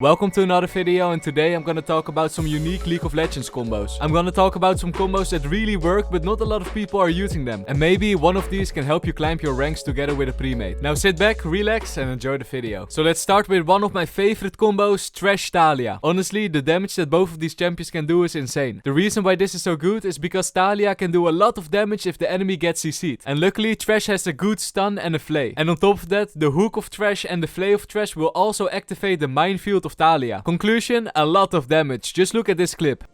Welcome to another video, and today I'm gonna talk about some unique League of Legends combos. I'm gonna talk about some combos that really work, but not a lot of people are using them. And maybe one of these can help you climb your ranks together with a premade. Now sit back, relax, and enjoy the video. So let's start with one of my favorite combos, Thresh Taliyah. Honestly, the damage that both of these champions can do is insane. The reason why this is so good is because Taliyah can do a lot of damage if the enemy gets CC'd. And luckily, Thresh has a good stun and a flay. And on top of that, the hook of Thresh and the flay of Thresh will also activate the minefield of Taliyah. Conclusion, a lot of damage. Just look at this clip.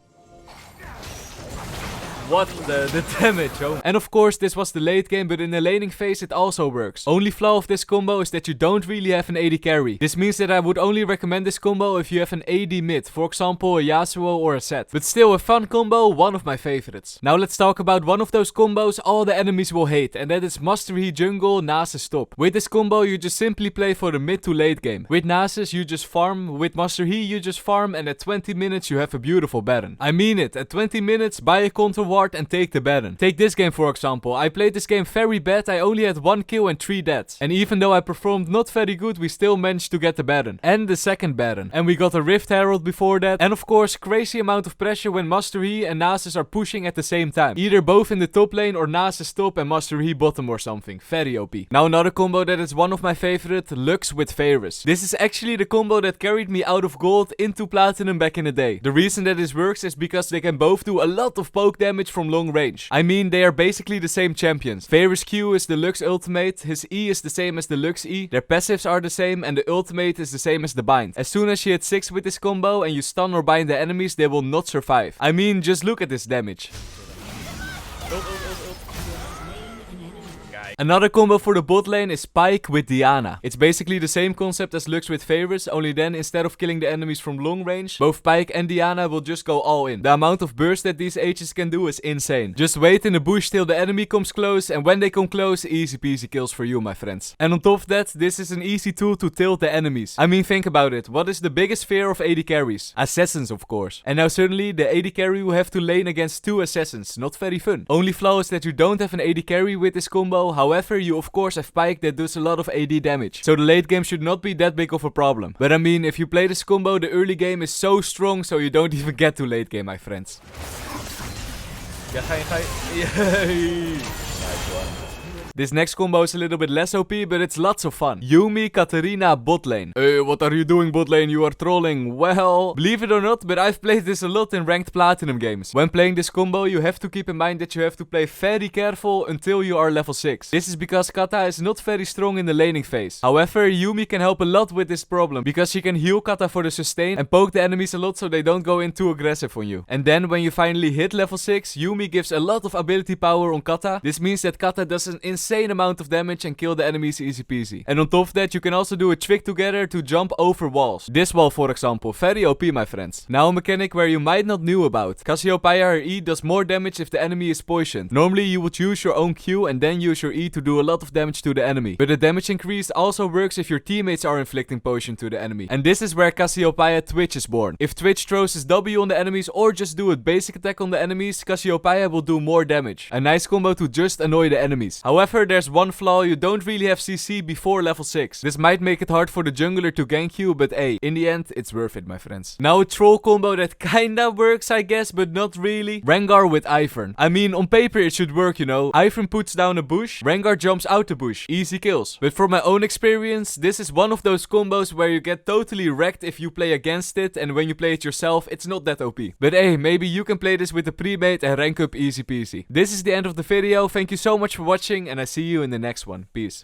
What the damage, oh. And of course, this was the late game, but in the laning phase it also works. Only flaw of this combo is that you don't really have an AD carry. This means that I would only recommend this combo if you have an AD mid, for example a Yasuo or a Zed. But still a fun combo, one of my favorites. Now let's talk about one of those combos all the enemies will hate, and that is Mastery Jungle Nasus top. With this combo you just simply play for the mid to late game. With Nasus you just farm, with Master Yi you just farm, and at 20 minutes you have a beautiful Baron. I mean it, at 20 minutes buy a counter ward and take the Baron. Take this game for example. I played this game very bad, I only had 1 kill and 3 deaths. And even though I performed not very good, we still managed to get the Baron. And the second Baron. And we got a Rift Herald before that. And of course, crazy amount of pressure when Master Yi and Nasus are pushing at the same time. Either both in the top lane or Nasus top and Master Yi bottom or something. Very OP. Now another combo that is one of my favorite, Lux with Varus. This is actually the combo that carried me out of gold into platinum back in the day. The reason that this works is because they can both do a lot of poke damage from long range. I mean, they are basically the same champions. Varus Q is the Lux ultimate, his E is the same as the Lux E, their passives are the same, and the ultimate is the same as the bind. As soon as you hit 6 with this combo and you stun or bind the enemies, they will not survive. I mean, just look at this damage. Another combo for the bot lane is Pyke with Diana. It's basically the same concept as Lux with Varus, only then instead of killing the enemies from long range, both Pyke and Diana will just go all in. The amount of burst that these H's can do is insane. Just wait in the bush till the enemy comes close, and when they come close, easy peasy kills for you, my friends. And on top of that, this is an easy tool to tilt the enemies. I mean, think about it. What is the biggest fear of AD carries? Assassins, of course. And now suddenly, the AD carry will have to lane against 2 assassins. Not very fun. Only flaw is that you don't have an AD carry with this combo. However, you of course have Pyke that does a lot of AD damage. So the late game should not be that big of a problem. But I mean, if you play this combo, the early game is so strong, so you don't even get to late game, my friends. Ja, ga je. Nice one. This next combo is a little bit less OP, but it's lots of fun. Yuumi Katarina bot lane. What are you doing bot lane? You are trolling. Well, believe it or not, but I've played this a lot in ranked platinum games. When playing this combo, you have to keep in mind that you have to play very careful until you are level 6. This is because Kata is not very strong in the laning phase. However, Yuumi can help a lot with this problem, because she can heal Kata for the sustain and poke the enemies a lot so they don't go in too aggressive on you. And then when you finally hit level 6, Yuumi gives a lot of ability power on Kata. This means that Kata does an insane amount of damage and kill the enemies easy peasy. And on top of that, you can also do a trick together to jump over walls. This wall, for example, very OP, my friends. Now a mechanic where you might not knew about. Cassiopeia, her E does more damage if the enemy is poisoned. Normally you would use your own Q and then use your E to do a lot of damage to the enemy. But the damage increase also works if your teammates are inflicting poison to the enemy. And this is where Cassiopeia Twitch is born. If Twitch throws his W on the enemies or just do a basic attack on the enemies, Cassiopeia will do more damage. A nice combo to just annoy the enemies. However, there's one flaw, you don't really have CC before level 6. This might make it hard for the jungler to gank you, but hey, in the end, it's worth it, my friends. Now a troll combo that kinda works, I guess, but not really. Rengar with Ivern. I mean, on paper it should work, you know. Ivern puts down a bush, Rengar jumps out the bush. Easy kills. But from my own experience, this is one of those combos where you get totally wrecked if you play against it, and when you play it yourself, it's not that OP. But hey, maybe you can play this with the premade and rank up easy peasy. This is the end of the video. Thank you so much for watching, and I see you in the next one. Peace.